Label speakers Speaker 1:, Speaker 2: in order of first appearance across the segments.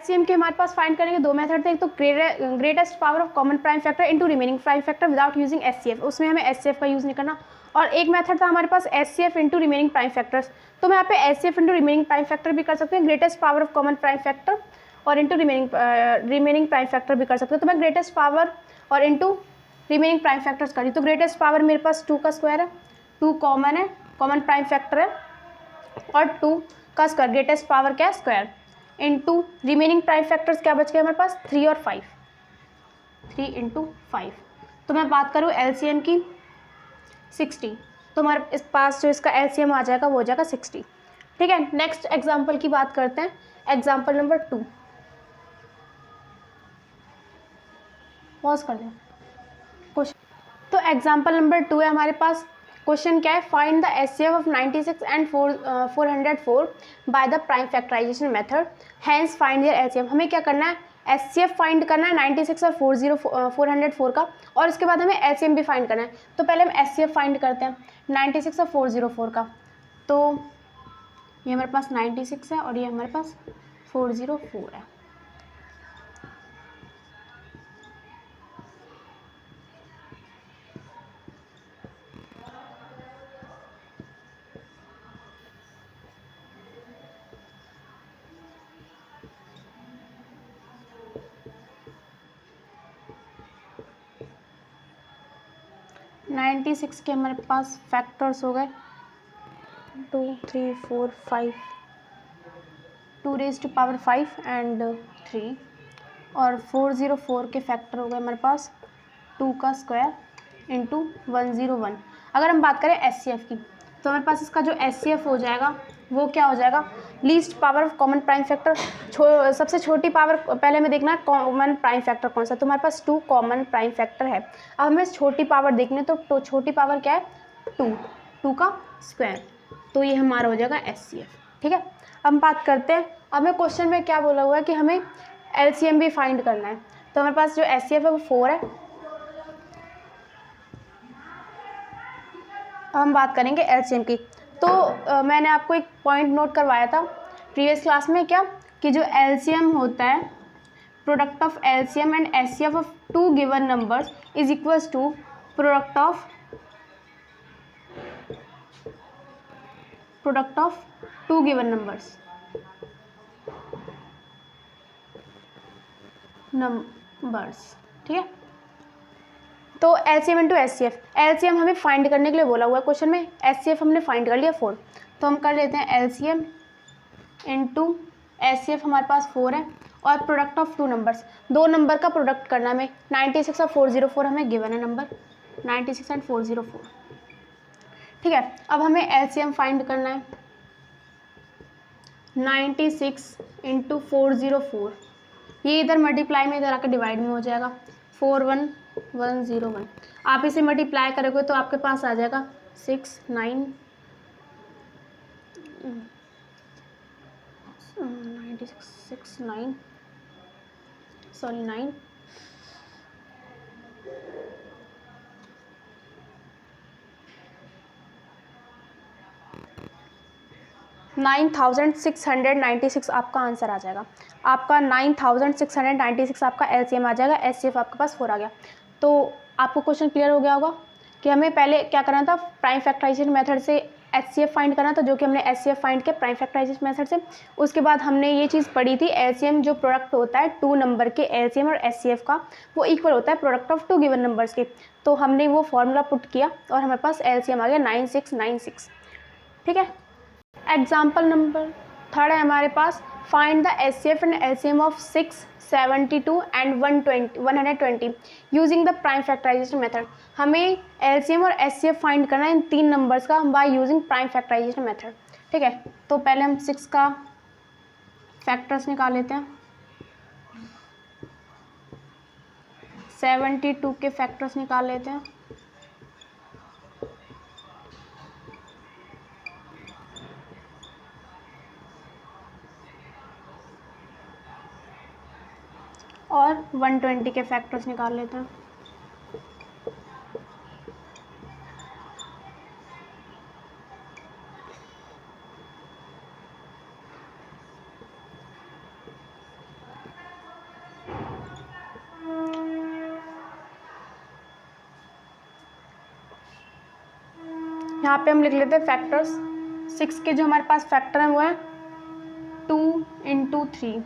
Speaker 1: LCM के हमारे पास फाइंड करने के दो मेथड थे, एक तो greatest power of common prime factor into remaining prime factor without using HCF, उसमें हमें एचसीएफ का यूज़ नहीं करना, और एक मेथड था हमारे पास HCF into remaining prime factors. तो मैं यहाँ पे HCF into remaining prime factor भी कर सकते हैं, greatest power of common prime factor और इनटू रिमेनिंग प्राइम फैक्टर भी कर सकते हैं। तो मैं ग्रेटेस्ट पावर और इनटू रिमेनिंग प्राइम फैक्टर्स करी, तो ग्रेटेस्ट पावर मेरे पास 2 का स्क्वायर है, 2 कॉमन है, कॉमन प्राइम फैक्टर है, और 2 का स्क्वायर, ग्रेटेस्ट पावर क्या है square, into remaining prime factors क्या बच गए हमारे पास 3 और 5, 3 इंटू 5। तो मैं बात करूँ एलसीएम की 60, तो हमारे इस पास जो इसका एलसीएम आ जाएगा वो हो जाएगा 60। ठीक है, नेक्स्ट एग्जाम्पल की बात करते हैं, एग्जाम्पल नंबर 2, पॉज कर दें क्वेश्चन। तो एग्जाम्पल नंबर 2 है हमारे पास, क्वेश्चन क्या है, find the HCF of 96 and 404 by the prime factorization method, hence find their HCF. हमें क्या करना है, एचसीएफ फाइंड करना है 96 और 404 का, और इसके बाद हमें एचसीएफ भी फाइंड करना है। तो पहले हम एचसीएफ फाइंड करते हैं 96 और 404 का। तो ये हमारे पास 96 है और ये हमारे पास 404 है। नाइन्टी सिक्स के हमारे पास फैक्टर्स हो गए 2 3 4 5, 2 रेज़ टू पावर 5 एंड 3, और 404 के फैक्टर हो गए हमारे पास 2 का स्क्वायर इंटू 101। अगर हम बात करें एचसीएफ की, तो हमारे पास इसका जो एचसीएफ हो जाएगा वो क्या हो जाएगा, least power of common prime factor, सबसे छोटी पावर पहले हमें देखना है कॉमन प्राइम फैक्टर कौन सा, तो हमारे पास 2 कॉमन प्राइम फैक्टर है। अब हमें छोटी पावर देखनी, तो छोटी पावर क्या है 2 का स्क्वायर, तो ये हमारा हो जाएगा एचसीएफ। ठीक है, अब हम बात करते हैं, अब हमें क्वेश्चन में क्या बोला हुआ है कि हमें एलसीएम भी फाइंड करना है, तो हमारे पास जो एचसीएफ है वो 4 है। हम बात करेंगे एलसीएम की, तो मैंने आपको एक पॉइंट नोट करवाया था प्रीवियस क्लास में, क्या कि जो एलसीएम होता है, product of LCM and HCF of 2 given numbers is equals to product of 2 given numbers ठीक है। तो एलसीएम इंटू एचसीएफ, एलसीएम हमें फाइंड करने के लिए बोला हुआ है क्वेश्चन में, एचसीएफ हमने फाइंड कर लिया 4, तो हम कर लेते हैं एलसीएम इंटू एचसीएफ, हमारे पास 4 है, और प्रोडक्ट ऑफ 2 नंबर्स, 2 नंबर का प्रोडक्ट करना हमें, 96 और 404 हमें गिवन है नंबर 96 एंड 404। ठीक है, अब हमें एलसीएम फाइंड करना है 96 इंटू 404, ये इधर मल्टीप्लाई में इधर आकर डिवाइड में हो जाएगा 41101। आप इसे मल्टीप्लाई करोगे तो आपके पास आ जाएगा 96 9 9696 आपका आंसर आ जाएगा, आपका 9696 आपका एलसीएम आ जाएगा, एचसीएफ आपके पास 4 आ गया। तो आपको क्वेश्चन क्लियर हो गया होगा कि हमें पहले क्या करना था, प्राइम फैक्टराइजेशन मेथड से एचसीएफ फाइंड करना था, जो कि हमने एचसीएफ फाइंड किया प्राइम फैक्टराइजेशन मेथड से। उसके बाद हमने ये चीज़ पढ़ी थी, एलसीएम जो प्रोडक्ट होता है 2 नंबर के एलसीएम और एचसीएफ का, वो इक्वल होता है प्रोडक्ट ऑफ 2 गिवन नंबर्स के। तो हमने वो फॉर्मूला पुट किया और हमारे पास एलसीएम आ गया 9696। ठीक है, एग्जाम्पल नंबर 3 है हमारे पास, find the HCF and LCM of 6, 72 and 120 using the prime factorization method. हमें एलसीएम और एचसीएफ फाइंड करना है इन 3 नंबर्स का by using prime factorization method. ठीक है, तो पहले हम 6 का फैक्टर्स निकाल लेते हैं, 72 के फैक्टर्स निकाल लेते हैं, और 120 के फैक्टर्स निकाल लेते हैं। यहाँ पे हम लिख लेते हैं फैक्टर्स। 6 के जो हमारे पास फैक्टर हैं वो है 2 × 3,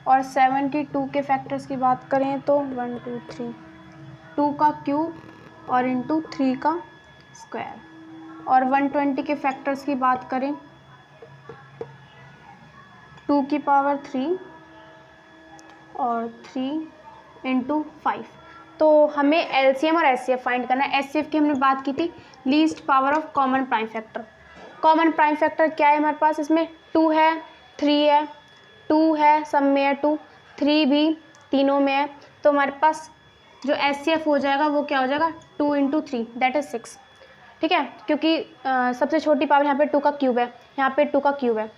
Speaker 1: और 7 की 2 के फैक्टर्स की बात करें तो 1 2 3, 2 का क्यूब और इंटू 3 का स्क्वायर, और 120 के फैक्टर्स की बात करें 2 की पावर 3 और 3 × 5। तो हमें एलसीएम और एचसीएफ फाइंड करना है। एचसीएफ की हमने बात की थी, least power of common prime factor. Common prime factor क्या है हमारे पास, इसमें 2 है, 3 है, 2 है, सब में है 2, 3 भी तीनों में है। तो हमारे पास जो एचसीएफ हो जाएगा वो क्या हो जाएगा, 2 × 3 दैट इज 6। ठीक है, क्योंकि सबसे छोटी पावर यहाँ पे 2 का क्यूब है, यहाँ पे 2 का क्यूब है,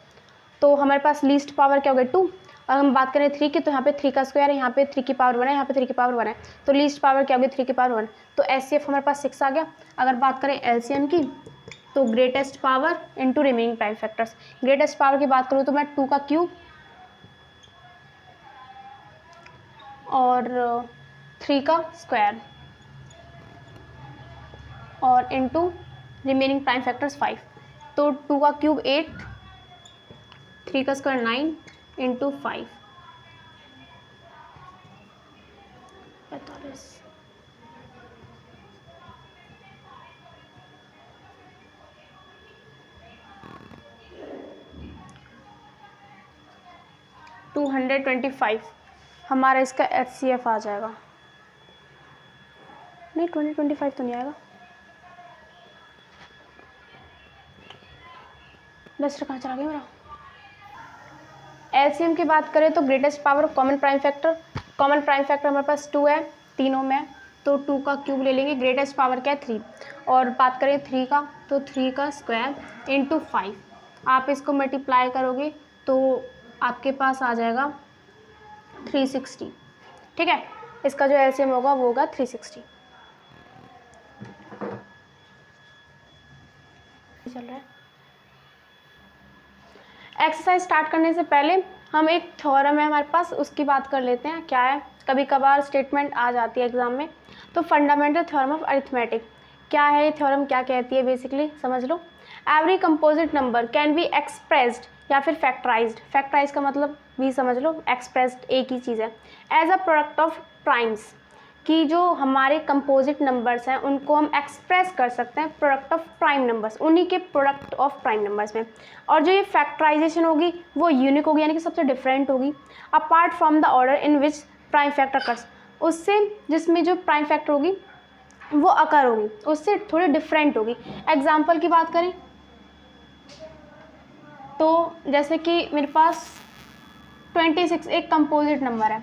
Speaker 1: तो हमारे पास लीस्ट पावर क्या हो गई 2। और हम बात करें 3 की, तो यहाँ पे 3 का स्क्वायर है, यहाँ पे 3 की पावर 1 है, यहाँ पे 3 की पावर 1 है, तो लीस्ट पावर क्या होगी 3 की पावर 1। तो एचसीएफ हमारे पास 6 आ गया। अगर बात करें एलसीएम की, तो greatest power into remaining prime factors. Greatest power की बात करूँ तो मैं 2 का क्यूब और 3 का स्क्वायर और इंटू रिमेनिंग प्राइम फैक्टर्स 5। तो 2 का क्यूब 8, 3 का स्क्वायर 9 × 5 45। 225 हमारा इसका एचसीएफ आ जाएगा। नहीं 2025 तो नहीं आएगा, डस्टर कहाँ चला गया मेरा। एलसीएम की बात करें तो greatest power of common prime factor, common prime factor हमारे पास 2 है तीनों में, तो 2 का क्यूब ले लेंगे। ग्रेटेस्ट पावर क्या है 3, और बात करें 3 का, तो 3 का स्क्वायर × 5। आप इसको मल्टीप्लाई करोगे तो आपके पास आ जाएगा 360। ठीक है, इसका जो एलसीएम होगा वो होगा 360। चल रहा है। एक्सरसाइज स्टार्ट करने से पहले हम एक थ्योरम है हमारे पास, उसकी बात कर लेते हैं। क्या है, कभी कभार स्टेटमेंट आ जाती है एग्जाम में। तो फंडामेंटल थ्योरम ऑफ अरिथमेटिक, क्या है ये थ्योरम, क्या कहती है बेसिकली समझ लो। Every composite number can be expressed या फिर फैक्टराइज्ड, फैक्टराइज का मतलब भी समझ लो, एक्सप्रेस्ड एक ही चीज़ है, as a product of primes, कि जो हमारे कंपोजिट नंबर्स हैं उनको हम एक्सप्रेस कर सकते हैं प्रोडक्ट ऑफ प्राइम नंबर्स, उन्हीं के प्रोडक्ट ऑफ प्राइम नंबर्स में। और जो ये फैक्टराइजेशन होगी वो यूनिक होगी, यानी कि सबसे डिफरेंट होगी, apart from the order in which prime factor occurs, उससे जिसमें जो प्राइम फैक्टर होगी वो अकर होगी उससे थोड़ी डिफरेंट होगी। एग्जाम्पल की बात करें तो जैसे कि मेरे पास 26 एक कंपोजिट नंबर है,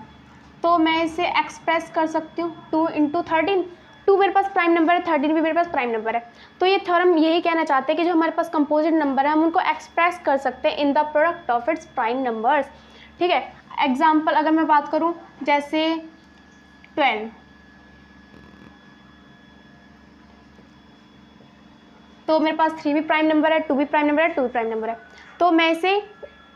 Speaker 1: तो मैं इसे एक्सप्रेस कर सकती हूँ 2 × 13। 2 मेरे पास प्राइम नंबर है, 13 भी मेरे पास प्राइम नंबर है। तो ये थ्योरम यही कहना चाहते हैं कि जो हमारे पास कंपोजिट नंबर है हम उनको एक्सप्रेस कर सकते हैं in the product of its prime numbers. ठीक है, एग्जाम्पल अगर मैं बात करूँ जैसे 12, तो मेरे पास 3 भी प्राइम नंबर है, 2 भी प्राइम नंबर है, 2 भी प्राइम नंबर है, तो मैं इसे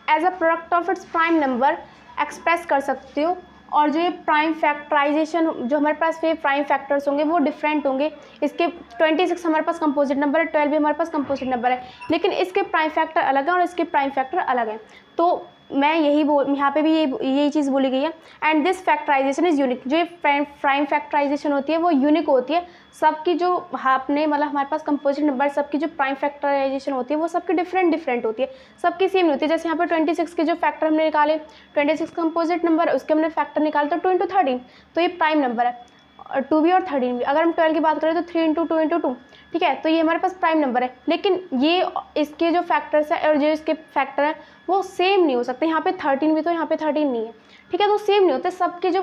Speaker 1: as a product of its prime number express कर सकती हूँ। और जो ये प्राइम फैक्टराइजेशन, जो हमारे पास ये प्राइम फैक्टर्स होंगे वो डिफरेंट होंगे। इसके 26 हमारे पास कंपोजिट नंबर है, 12 भी हमारे पास कंपोजिट नंबर है, लेकिन इसके प्राइम फैक्टर अलग है और इसके प्राइम फैक्टर अलग है। तो मैं यही यहाँ पे भी यही चीज़ बोली गई है। And this factorization is unique, जो ये प्राइम फैक्टराइजेशन होती है वो यूनिक होती है। सबकी जो आपने मतलब हमारे पास कंपोजिट नंबर सबकी जो प्राइम फैक्टराइजेशन होती है वो सबकी डिफरेंट होती है, सबकी सेम नहीं होती है। जैसे यहाँ पे 26 के जो फैक्टर हमने निकाले, 26 कंपोजिट नंबर उसके हमने फैक्टर निकाले तो 2 × 13, तो ये प्राइम नंबर है, और 2 भी और 13 भी। अगर हम 12 की बात करें तो 3 × 2 × 2, ठीक है, तो ये हमारे पास प्राइम नंबर है, लेकिन ये इसके जो फैक्टर्स है और जो इसके फैक्टर है वो सेम नहीं हो सकते। यहाँ पे 13 भी तो यहाँ पे 13 नहीं है, ठीक है, तो सेम नहीं होते। सबके जो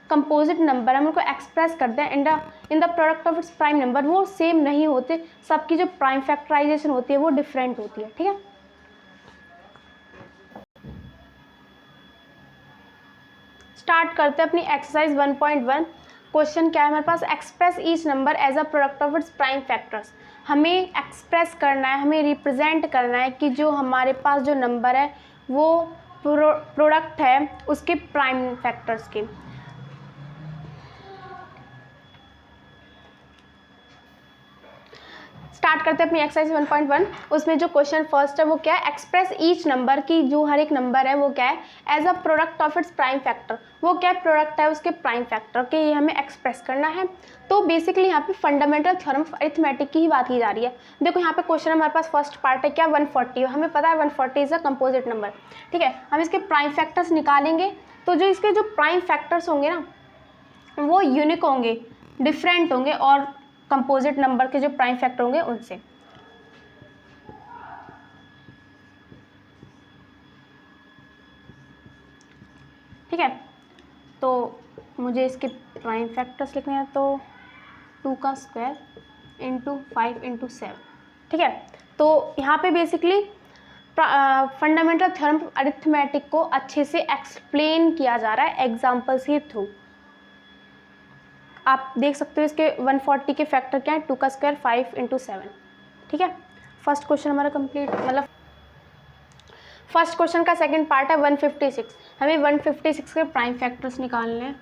Speaker 1: कंपोजिट नंबर हम उनको एक्सप्रेस करते हैं in the product of its prime number, वो सेम नहीं होते, सबकी जो प्राइम फैक्टराइजेशन होती है वो डिफरेंट होती है। ठीक है, स्टार्ट करते हैं अपनी एक्सरसाइज 1.1। क्वेश्चन क्या है हमारे पास, express each number as a product of its prime factors. हमें एक्सप्रेस करना है, हमें रिप्रेजेंट करना है कि जो हमारे पास जो नंबर है वो प्रोडक्ट है उसके प्राइम फैक्टर्स के। स्टार्ट करते हैं अपनी एक्सरसाइज 1.1। उसमें जो क्वेश्चन फर्स्ट है वो क्या है, एक्सप्रेस ईच नंबर की, जो हर एक नंबर है वो क्या है, as a product of its prime factor. वो क्या है, प्रोडक्ट है उसके प्राइम फैक्टर के, ये हमें एक्सप्रेस करना है। तो बेसिकली यहाँ पे फंडामेंटल थ्योरम ऑफ अरिथमेटिक की ही बात की जा रही है। देखो यहाँ पे क्वेश्चन हमारे पास फर्स्ट पार्ट है क्या, 140। हमें पता है 140 इज अ कंपोजिट नंबर, ठीक है। हम इसके प्राइम फैक्टर्स निकालेंगे, तो जो इसके जो प्राइम फैक्टर्स होंगे ना वो यूनिक होंगे, डिफरेंट होंगे और कंपोजिट नंबर के जो प्राइम फैक्टर होंगे उनसे। ठीक है, तो मुझे इसके प्राइम फैक्टर्स लिखने हैं, तो 2 का स्क्वायर इंटू 5 इंटू 7। ठीक है, तो यहाँ पे basically fundamental theorem of arithmetic को अच्छे से एक्सप्लेन किया जा रहा है एग्जाम्पल्स के थ्रू। आप देख सकते हो इसके 140 के फैक्टर क्या है, 2 का स्क्वायर 5 इंटू 7। ठीक है, फर्स्ट क्वेश्चन हमारा कंप्लीट, मतलब फर्स्ट क्वेश्चन का सेकंड पार्ट है 156। हमें 156 के प्राइम फैक्टर्स निकालने हैं।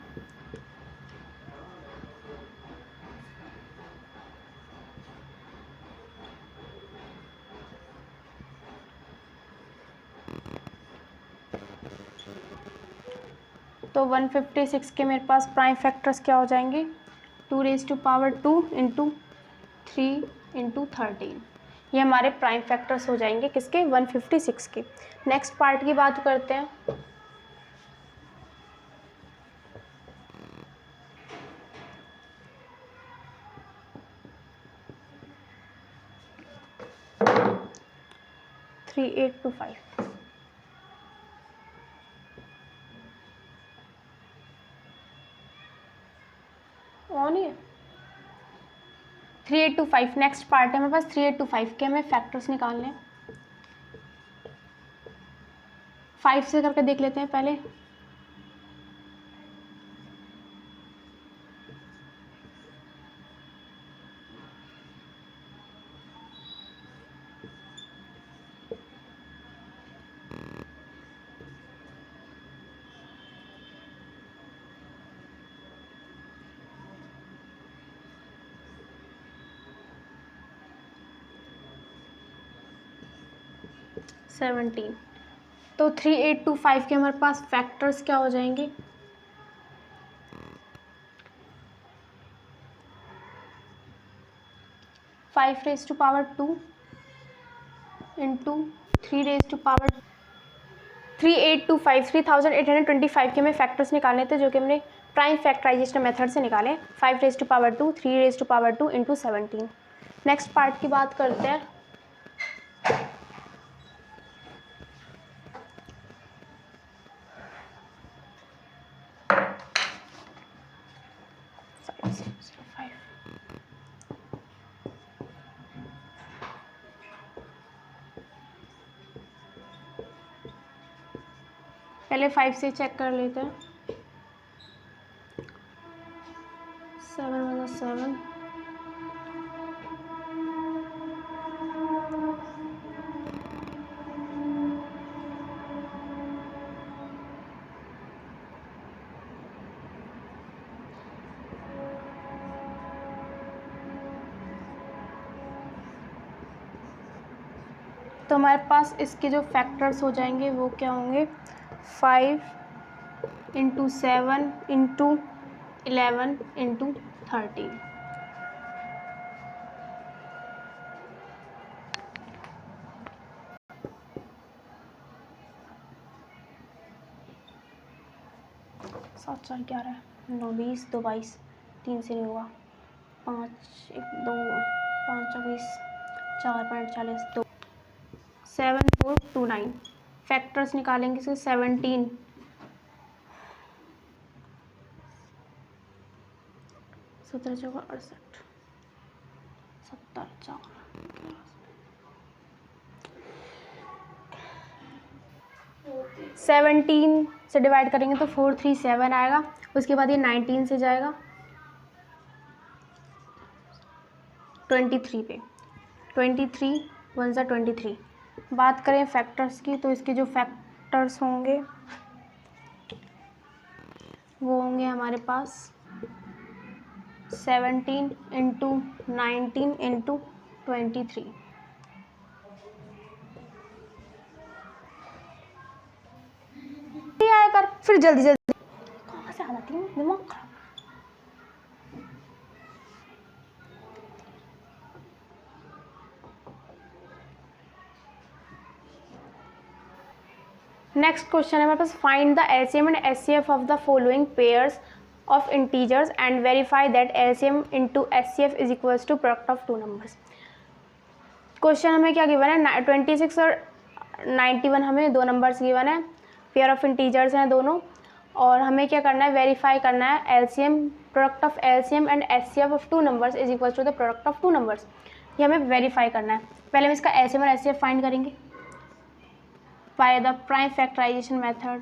Speaker 1: तो 156 के मेरे पास प्राइम फैक्टर्स क्या हो जाएंगे, 2 raise to power 2 into 3 into 13। ये हमारे प्राइम फैक्टर्स हो जाएंगे किसके, 156 के। नेक्स्ट पार्ट की बात करते हैं। थ्री 3825 ऑन है, 3825 नेक्स्ट पार्ट है हमारे पास। 3825 के हमें फैक्टर्स निकालने हैं। 5 से करके देख लेते हैं पहले। सेवनटीन, तो 3825 के हमारे पास फैक्टर्स क्या हो जाएंगे, 5 raise to power 2 into 3 raise to power 3825 3825 के हमें फैक्टर्स निकालने थे, जो कि हमने प्राइम फैक्टराइजेशन मेथड से निकाले। 5 raise to power 2, 3 raise to power 2 into 17। Next part की बात करते हैं। पहले 5 से चेक कर लेते हैं। 7 1 7, तो हमारे पास इसके जो फैक्टर्स हो जाएंगे वो क्या होंगे, 5 इंटू 7 इंटू 11 इंटू 13। सात 4 11 9 20 2 22, 3 से नहीं हुआ, 5 1 2 5 24 4 5 40 2 7 4 2 9। फैक्टर्स निकालेंगे इसके 17, 17 चौका 68, 70 4 17 से डिवाइड करेंगे तो 437 आएगा। उसके बाद ये 19 से जाएगा 23 पे, 23 1 सा 23। बात करें फैक्टर्स की, तो इसके जो फैक्टर्स होंगे वो होंगे हमारे पास 17 इंटू 19 इंटू 23। आया कर फिर जल्दी जल्दी, कहाँ से आ जाती हूँ, दिमाग खराब। नेक्स्ट क्वेश्चन है हमारे पास, find the LCM and HCF of the following pairs of integers and verify that LCM into HCF is equals to product of two numbers. Question हमें क्या गिवन है, 26 और 91 हमें दो नंबर्स गिवन है, पेयर ऑफ इंटीजर्स हैं दोनों, और हमें क्या करना है, वेरीफाई करना है LCM, product of LCM and HCF of two numbers is equals to the product of two numbers. ये हमें वेरीफाई करना है। पहले हम इसका एलसीएम और एचसीएफ फाइंड करेंगे by the prime factorization method।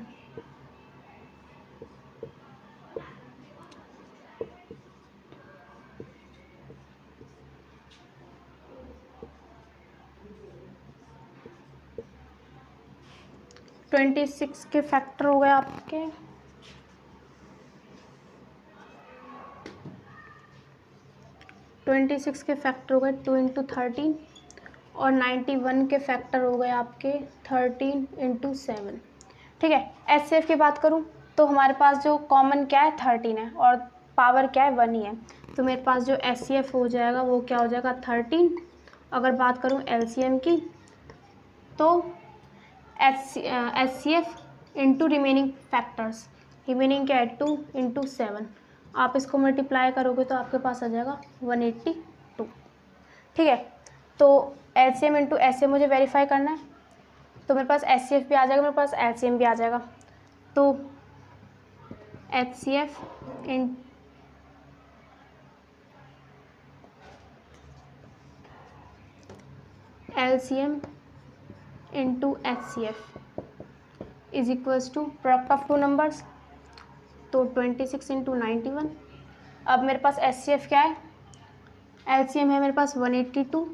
Speaker 1: Twenty six के फैक्टर हो गए आपके, ट्वेंटी सिक्स के फैक्टर हो गए 2 इंटू 13, और 91 के फैक्टर हो गए आपके 13 इंटू 7। ठीक है, एचसीएफ की बात करूं तो हमारे पास जो कॉमन क्या है 13 है, और पावर क्या है 1 ही है, तो मेरे पास जो एचसीएफ हो जाएगा वो क्या हो जाएगा 13। अगर बात करूं एलसीएम की तो HCF into remaining factors, remaining क्या है 2 इंटू 7, आप इसको मल्टीप्लाई करोगे तो आपके पास आ जाएगा 182। ठीक है, तो एचसीएम इंटू एचसीएफ मुझे वेरीफाई करना है, तो मेरे पास एचसीएफ भी आ जाएगा, मेरे पास एलसीएम भी आ जाएगा। तो HCF in LCM into HCF is equals to product of two numbers, तो 26 इंटू 91। अब मेरे पास एचसीएफ क्या है, एलसीएम है मेरे पास 182,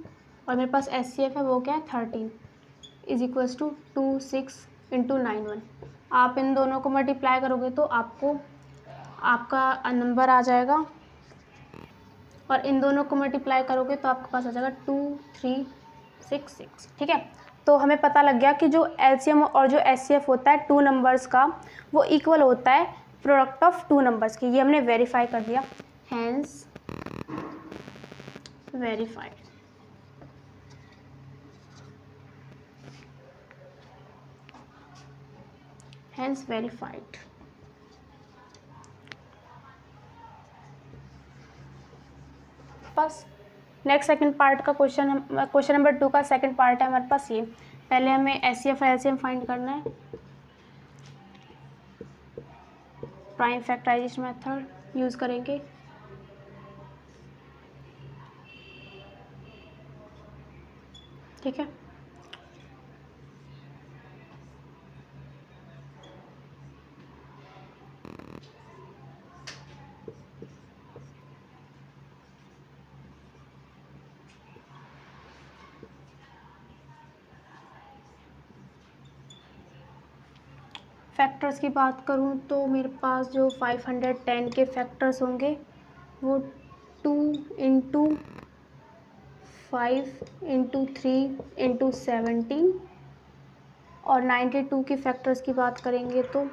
Speaker 1: और मेरे पास एचसीएफ है वो क्या है 13, इज इक्वल्स टू 26 इंटू 91। आप इन दोनों को मल्टीप्लाई करोगे तो आपको आपका नंबर आ जाएगा, और इन दोनों को मल्टीप्लाई करोगे तो आपके पास आ जाएगा 2366। ठीक है, तो हमें पता लग गया कि जो एलसीएम और जो एचसीएफ होता है टू नंबर्स का वो इक्वल होता है प्रोडक्ट ऑफ टू नंबर्स की। ये हमने वेरीफाई कर दिया, हैंस वेरीफाइड। Hence verified. बस नेक्स्ट सेकंड पार्ट का क्वेश्चन नंबर 2 का सेकंड पार्ट है हमारे पास ये। पहले हमें एचसीएफ और एलसीएम फाइंड करना है, प्राइम फैक्टराइजेशन मेथड यूज़ करेंगे। ठीक है, फैक्टर्स की बात करूं तो मेरे पास जो 510 के फैक्टर्स होंगे वो 2 इंटू 5 इंटू 3 इंटू 17, और 92 की फैक्टर्स की बात करेंगे तो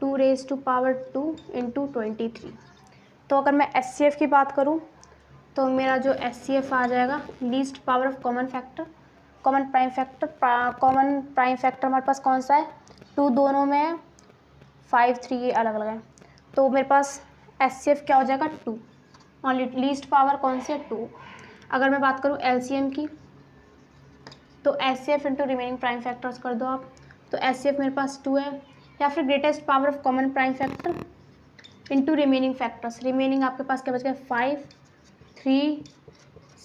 Speaker 1: 2 रेज़ टू पावर 2 इंटू 23। तो अगर मैं एचसीएफ की बात करूं तो मेरा जो एचसीएफ आ जाएगा least power of common factor, common prime factor. Common prime factor हमारे पास कौन सा है 2, दोनों में 5 3 ये अलग अलग है, तो मेरे पास एचसीएफ क्या हो जाएगा 2, और लीस्ट पावर कौन सी है 2। अगर मैं बात करूं एलसीएम की तो HCF into remaining prime factors कर दो आप, तो एचसीएफ मेरे पास 2 है, या फिर greatest power of common prime factor into remaining factors. Remaining आपके पास क्या बच गया 5 3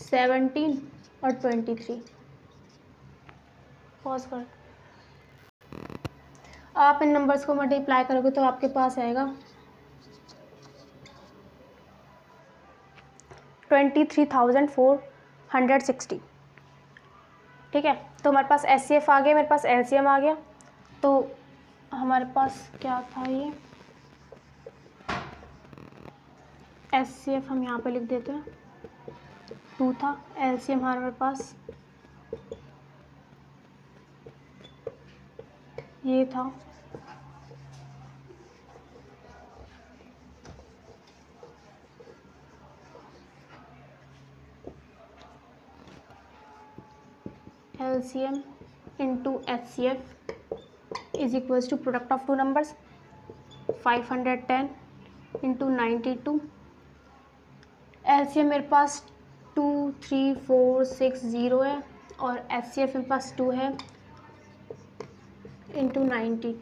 Speaker 1: 17 और 23। पॉज कर, आप इन नंबर्स को मल्टीप्लाई करोगे तो आपके पास आएगा 23,460। ठीक है, तो हमारे पास एचसीएफ आ गया, मेरे पास एलसीएम आ गया, तो हमारे पास क्या था ये एचसीएफ हम यहाँ पे लिख देते हैं 2 था। एलसीएम हमारे पास ये था। LCM into HCF is equals to product of two numbers 510 into 92। LCM मेरे पास 2 3 4 6 0 है और HCF मेरे पास 2 है into 92।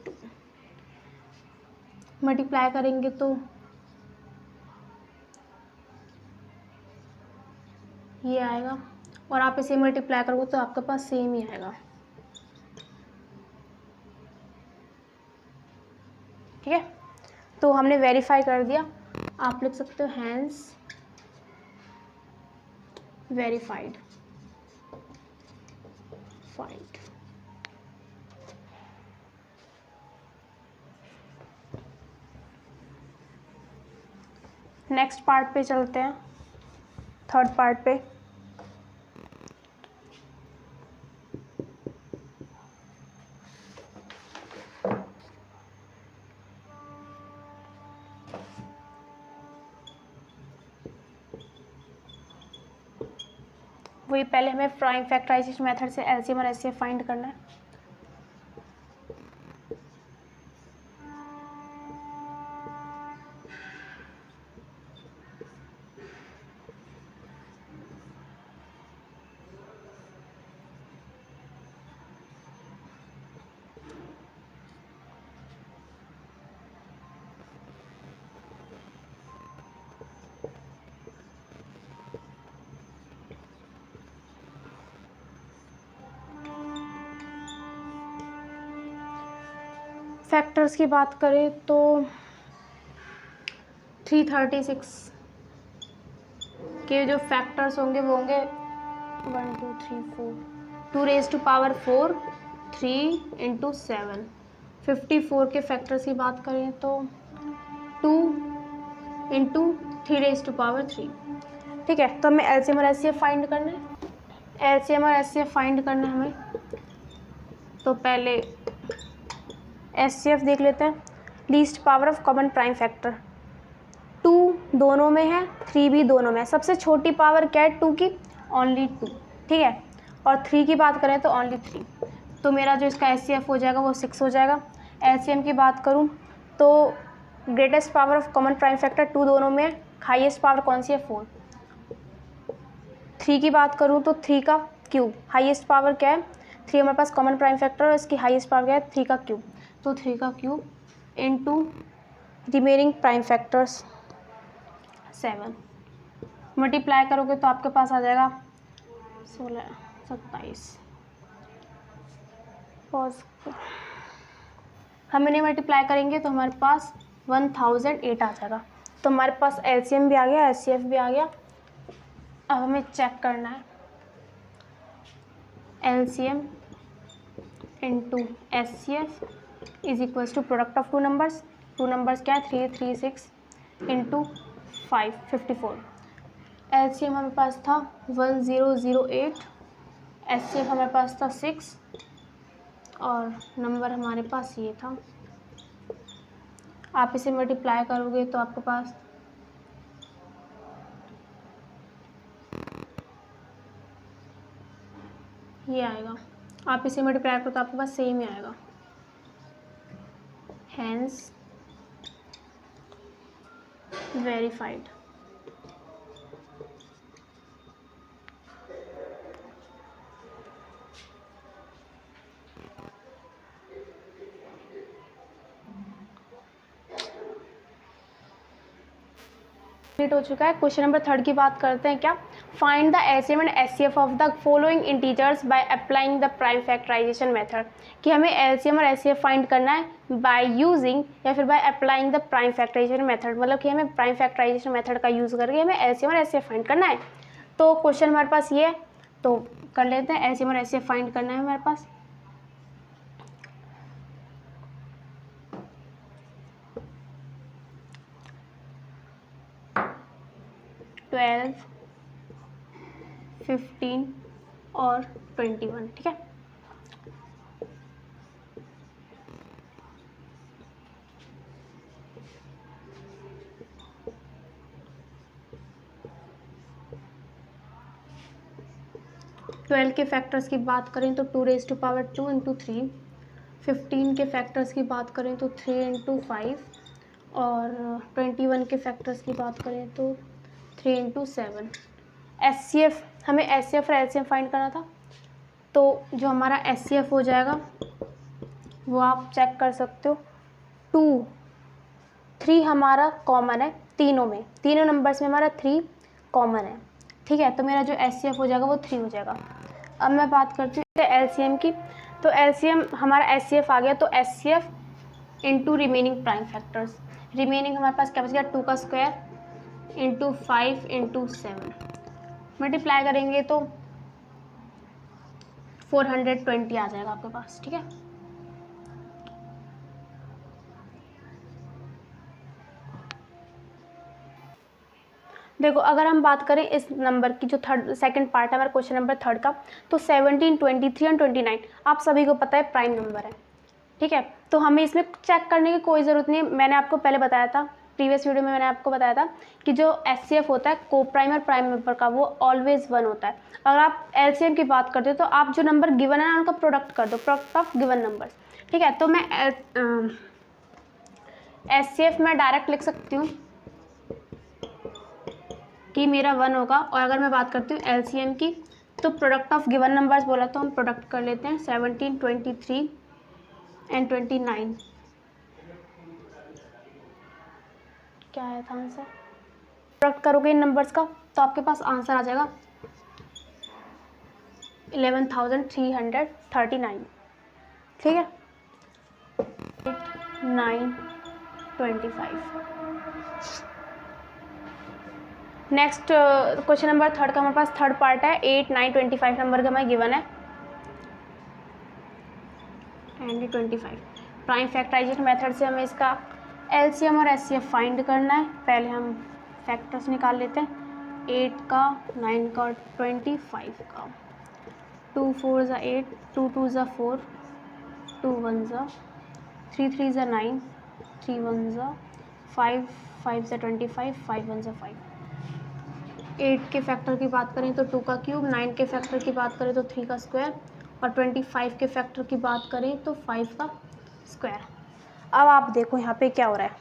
Speaker 1: मल्टीप्लाई करेंगे तो ये आएगा और आप इसे मल्टीप्लाई करोगे तो आपके पास सेम ही आएगा। ठीक है, तो हमने वेरीफाई कर दिया। आप लिख सकते हो hence verified find. Next part पे चलते हैं, थर्ड पार्ट पे। वही पहले हमें प्राइम फैक्टराइजेशन मेथड से एलसीएम और एचसीएफ फाइंड करना है। फैक्टर्स की बात करें तो 336 के जो फैक्टर्स होंगे वो होंगे 1 2 3 4 2 रेज टू पावर 4 3 इंटू 7। 54 के फैक्टर्स की बात करें तो 2 इंटू 3 रेज टू पावर 3। ठीक है, तो हमें एलसीएम और एचसीएफ फाइंड करना है। एलसीएम और एचसीएफ फाइंड करना है हमें, तो पहले एचसीएफ देख लेते हैं। Least power of common prime factor 2 दोनों में है, 3 भी दोनों में है। सबसे छोटी पावर क्या है 2 की, ओनली 2। ठीक है, और 3 की बात करें तो ओनली 3। तो मेरा जो इसका एचसीएफ हो जाएगा वो 6 हो जाएगा। एलसीएम की बात करूं तो greatest power of common prime factor 2 दोनों में है, हाईएस्ट पावर कौन सी है 4। 3 की बात करूं तो 3 का क्यूब, हाईएस्ट पावर क्या है 3 हमारे पास कॉमन प्राइम फैक्टर और इसकी हाईएस्ट पावर क्या है 3 का क्यूब। तो 3 का cube into remaining prime factors 7। Multiply करोगे तो आपके पास आ जाएगा 16 27। पॉज, हम इन्हें मल्टीप्लाई करेंगे तो हमारे पास 1008 आ जाएगा। तो हमारे पास एलसीएम भी आ गया, एचसीएफ भी आ गया। अब हमें चेक करना है LCM into HCF is equals to product of two numbers क्या है 336 इंटू 54। एलसीएम हमारे पास था 1008, एचसीएफ हमारे पास था 6 और नंबर हमारे पास ये था। आप इसे मल्टीप्लाई करोगे तो आपके पास ये आएगा। आप इसे मल्टीप्लाई करो तो आपके पास सेम ही आएगा। Hence verified. हो चुका है। क्वेश्चन नंबर 3 की बात करते हैं क्या। Find the LCM and HCF of the following integers by applying the prime factorization method. कि हमें एलसीएम और एचसीएफ फाइंड करना है बाय यूजिंग या फिर by applying the prime factorization method, मतलब कि हमें प्राइम फैक्टराइजेशन मेथड का यूज़ करके हमें एलसीएम और एचसीएफ फाइंड करना है। तो क्वेश्चन हमारे पास ये है, तो कर लेते हैं। एलसीएम और एचसीएफ फाइंड करना है हमारे पास। 15 और 21, ठीक है। ट्वेल्व के फैक्टर्स की बात करें तो 2⁻² इंटू 3, 15 के फैक्टर्स की बात करें तो 3 इंटू 5, और 21 के फैक्टर्स की बात करें तो 3 इंटू 7। SCF, हमें SCF और LCM फाइंड करना था, तो जो हमारा SCF हो जाएगा वो आप चेक कर सकते हो। 2, 3 हमारा कॉमन है तीनों में, तीनों नंबर्स में हमारा 3 कॉमन है, ठीक है। तो मेरा जो SCF हो जाएगा वो 3 हो जाएगा। अब मैं बात करती हूँ LCM की, तो LCM हमारा SCF आ गया, तो SCF into remaining prime factors, remaining हमारे पास क्या बच गया 2 का स्क्वायर इंटू 5 इंटू 7, मल्टीप्लाई करेंगे तो 420 आ जाएगा आपके पास, ठीक है। देखो अगर हम बात करें इस नंबर की, जो सेकंड पार्ट है हमारा क्वेश्चन नंबर 3 का, तो 17, 23 और 29 आप सभी को पता है प्राइम नंबर है, ठीक है। तो हमें इसमें चेक करने की कोई ज़रूरत नहीं है। मैंने आपको पहले बताया था, प्रीवियस वीडियो में मैंने आपको बताया था कि जो SCF होता है को प्राइम और प्राइम नंबर का, वो ऑलवेज 1 होता है। अगर आप LCM की बात करते हो तो आप जो नंबर गिवन है उनका प्रोडक्ट कर दो, प्रोडक्ट ऑफ गिवन नंबर, ठीक है। तो मैं SCF में डायरेक्ट लिख सकती हूँ कि मेरा 1 होगा। और अगर मैं बात करती हूँ LCM की, तो प्रोडक्ट ऑफ गिवन नंबर्स बोला तो हम प्रोडक्ट कर लेते हैं 17, 23 एंड 29। क्या आया था आंसर? प्रोडक्ट करोगे इन नंबर्स का तो आपके पास आंसर आ जाएगा 11,339, ठीक है। 9, 25। नेक्स्ट क्वेश्चन नंबर 3 का हमारे पास थर्ड पार्ट है, 8, 9, 25 नंबर का हमें गिवन है एंड 25। प्राइम फैक्टराइजेशन मेथड से हमें इसका LCM और SCF फाइंड करना है। पहले हम फैक्टर्स निकाल लेते हैं, 8 का, 9 का और 25 का। 2 4 ज़ा 8, 2 2 ज़ा 4, 2 1 ज़ा, 3 3 ज़ा 9, 3 1 ज़ा 5, 5 ज़ा 25, 5 1 ज़ा 5। 8 के फैक्टर की बात करें तो 2 का क्यूब, 9 के फैक्टर की बात करें तो 3 का स्क्वायर, और 25 के फैक्टर की बात करें तो 5 का स्क्वायर। अब आप देखो यहाँ पे क्या हो रहा है,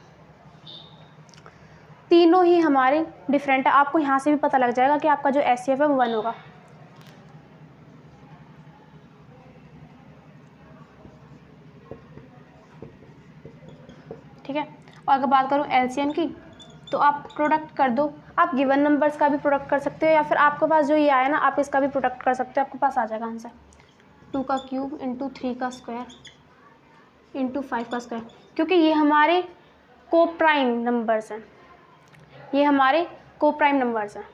Speaker 1: तीनों ही हमारे डिफरेंट है। आपको यहाँ से भी पता लग जाएगा कि आपका जो SCF है वो 1 होगा। ठीक है। और अगर बात करूँ LCM की, तो आप प्रोडक्ट कर दो, आप गिवन नंबर्स का भी प्रोडक्ट कर सकते हो, या फिर आपके पास जो ये आया ना आप इसका भी प्रोडक्ट कर सकते हो, आपके पास आ जाएगा आंसर 2 का क्यूब इंटू 3 का स्क्वायर इंटू 5 का स्क्वायर, क्योंकि ये हमारे को प्राइम नंबर्स हैं, ये हमारे को प्राइम नंबर्स हैं।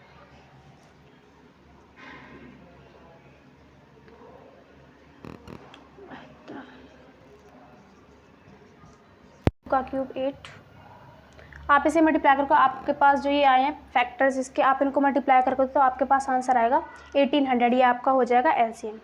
Speaker 1: का क्यूब 8, आप इसे मल्टीप्लाई करके आपके पास जो ये आए हैं फैक्टर्स इसके, आप इनको मल्टीप्लाई करके तो आपके पास आंसर आएगा 1800। ये आपका हो जाएगा LCM।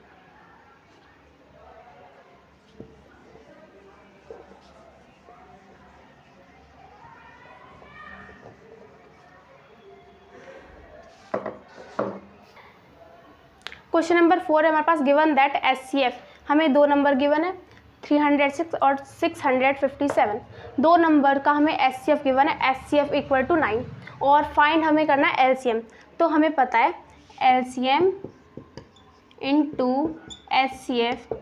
Speaker 1: क्वेश्चन नंबर 4 है हमारे पास, गिवन दैट SCF, हमें दो नंबर गिवन है 306 और 657, दो नंबर का हमें SCF गिवन है, SCF इक्वल टू 9, और फाइंड हमें करना है LCM। तो हमें पता है LCM into SCF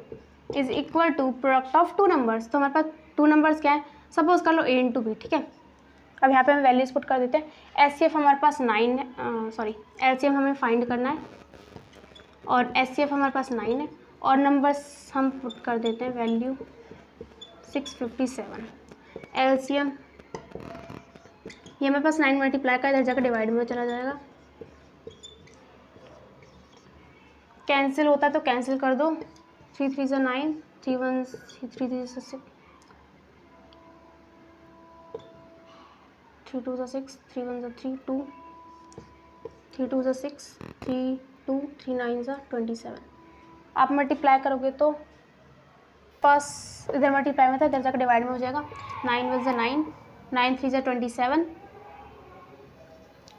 Speaker 1: is equal to product of two numbers. तो हमारे पास टू नंबर्स क्या है, सपोज कर लो A इंटू B, ठीक है। अब यहाँ पे हम वैल्यूज पुट कर देते हैं। SCF हमारे पास 9 है, LCM हमें फाइंड करना है, और SCF हमारे पास 9 है, और नंबर्स हम पुट कर देते हैं वैल्यू 657। LCM ये हमारे पास 9 मल्टीप्लाई का इधर जाकर डिवाइड में चला जाएगा, कैंसिल होता है तो कैंसिल कर दो, 3 3 ज़ा 9, 3 1 3 3 ज़ा 6, 3 2 ज़ा 6, 3 1 ज़ा 3 2, 3 2 ज़ा 6, 3 2 3 9 ज़ा 27। आप मल्टीप्लाई करोगे तो पास इधर मल्टीप्लाई में था, इधर जाकर डिवाइड में हो जाएगा। 9 1 ज़ा 9, 9 3 ज़ा 27,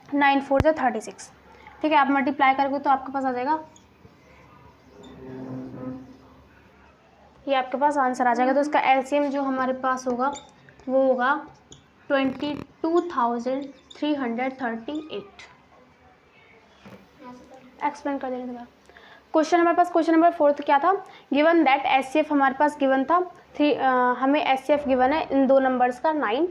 Speaker 1: 9 4 ज़ा 36। ठीक है, आप मल्टीप्लाई करोगे तो आपके पास आ जाएगा, ये आपके पास आंसर आ जाएगा। तो इसका एलसीएम जो हमारे पास होगा वो होगा 22,338। एक्सप्लेन कर देने के बाद क्वेश्चन हमारे पास, क्वेश्चन नंबर 4 क्या था, गिवन दैट एचसीएफ हमारे पास गिवन था हमें एचसीएफ गिवन है इन दो नंबर्स का 9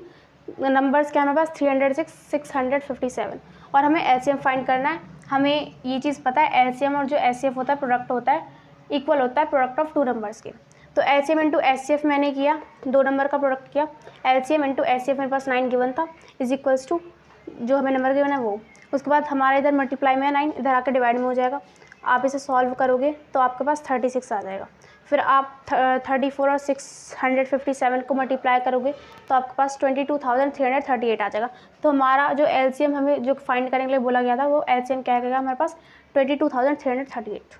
Speaker 1: नंबर्स क्या हमारे पास 306 657 और हमें एलसीएम फाइंड करना है। हमें ये चीज़ पता है एलसीएम और जो एचसीएफ होता है प्रोडक्ट होता है इक्वल होता है प्रोडक्ट ऑफ टू नंबर्स के। तो एलसीएम इंटू एचसीएफ मैंने किया, दो नंबर का प्रोडक्ट किया, एलसीएम इंटू एचसीएफ मेरे पास 9 गिवन था इज इक्वल्स टू जो हमें नंबर गिवन है वो, उसके बाद हमारा इधर मल्टीप्लाई में 9 इधर आकर डिवाइड में हो जाएगा। आप इसे सॉल्व करोगे तो आपके पास 36 आ जाएगा। फिर आप 34 और 657 को मल्टीप्लाई करोगे तो आपके पास 22,338 आ जाएगा। तो हमारा जो एलसीएम हमें जो फाइंड करने के लिए बोला गया था वो एलसीएम क्या आएगा हमारे पास 22,338।